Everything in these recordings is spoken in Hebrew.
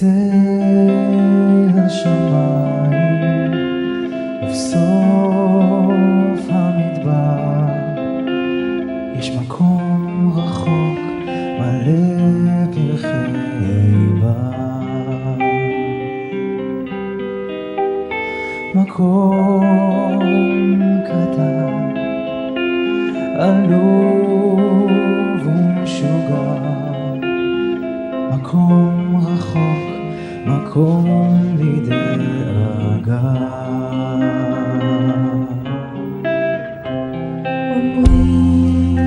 בקצה השמיים ובסוף המדבר יש מקום רחוק מלא פרחי בר, מקום קטן עלוב ומשוגע, מקום רחוק, מקום בלי דאגה. אומרים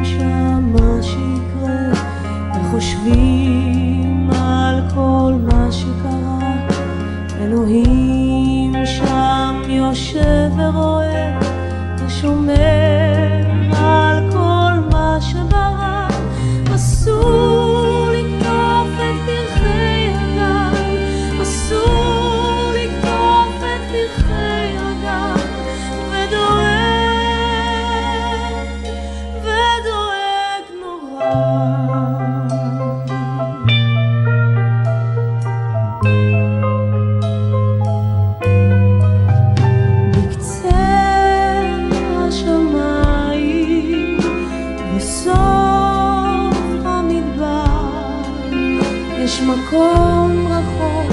שמה שיקרה וחושבים על כל מה שקרה, אלוהים שם יושב ורואה ושומר על כל מה שברא. אסור לקטוף את פרחי הגן, אסור לקטוף את פרחי הגן, ודואג נורא. יש מקום רחוק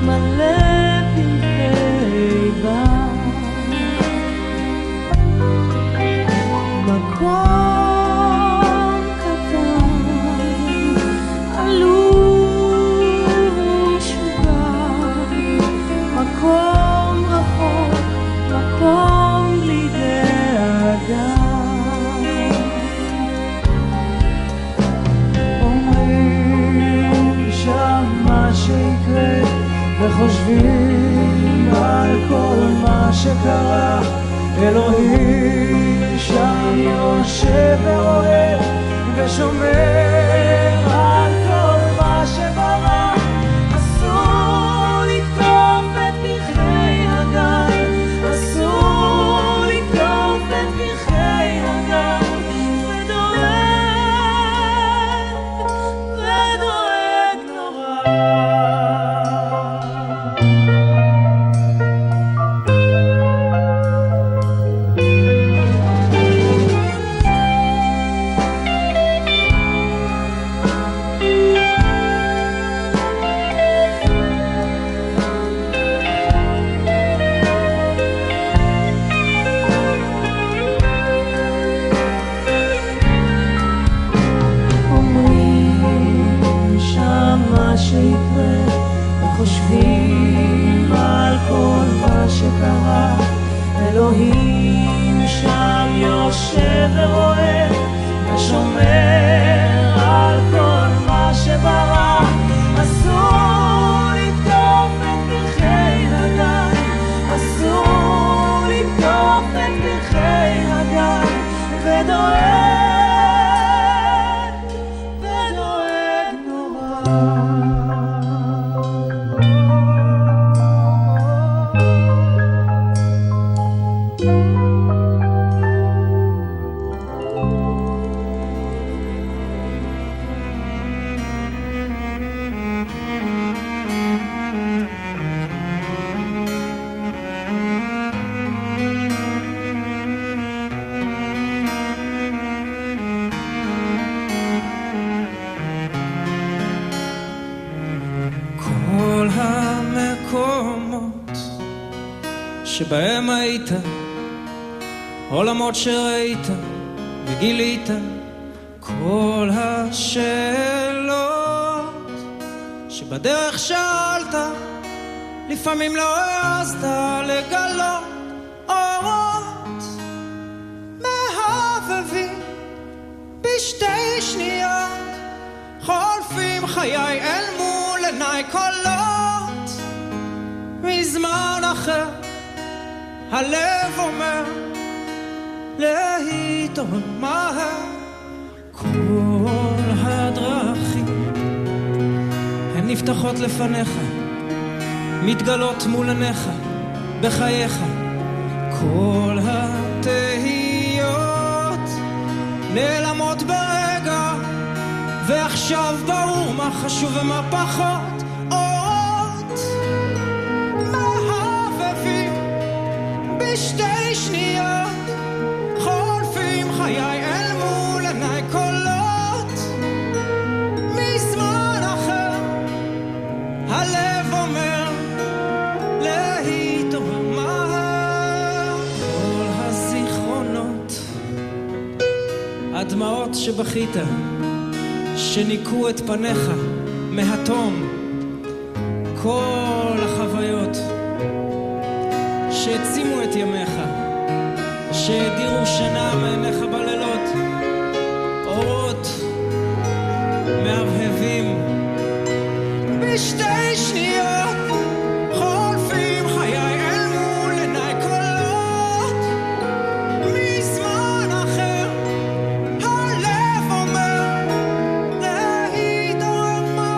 מלא פרחי בר, מקום קטן עלוב ומשוגע, מקום רחוק, מקום בלי דאגה. מה שיקרה וחושבים על כל מה שקרה, אלוהים שם יושב ורואה ושומר על כל מה שברא. אסור לקטוף את פרחי הגן, אסור לקטוף את פרחי הגן, ודואג נורא. שיקרה וחושבים על כל מה שקרה, אלוהים שם יושב ורואה ושומר על כל מה שברא. אסור לקטוף את פרחי הגן, אסור לקטוף את פרחי הגן, ודואג נורא. כל המקומות שבהם היית, עולמות שראית וגילית, כל השאלות שבדרך שאלת, לפעמים לא העזת לגלות, אורות מהבהבים בשתי שניות, חולפים חיי אל מול עיניי, קולות מזמן אחר, הלב אומר להתעורר מהר. כל הדרכים הן נפתחות לפניך, מתגלות מול עיניך בחייך, כל התהיות נעלמות ברגע, ועכשיו ברור מה חשוב ומה פחות. בשתי שניות חולפים חיי אל מול עיניי קולות מזמן אחר הלב אומר להתעורר מהר כל הזיכרונות הדמעות שבכית שניקו את פניך מהתום כל החוויות שהצימו את ימיך שהדירו שינה מעיניך בלילות אורות מהבהבים בשתי שניות חולפים חיי אל מול עיניי קולות מזמן אחר הלב אומר להתעורר מהר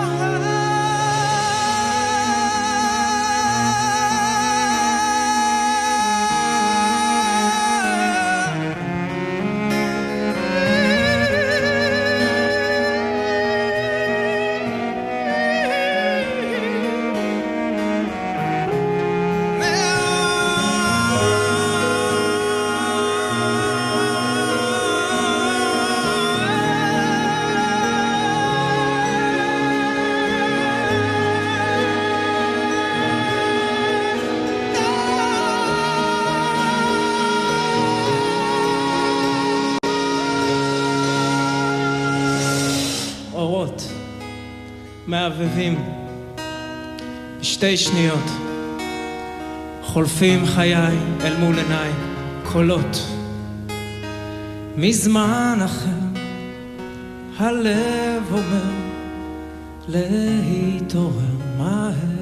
אורות מעבבים בשתי שניות חולפים חיי אל מול עיניי קולות מזמן אחר הלב אומר להתעורר מהר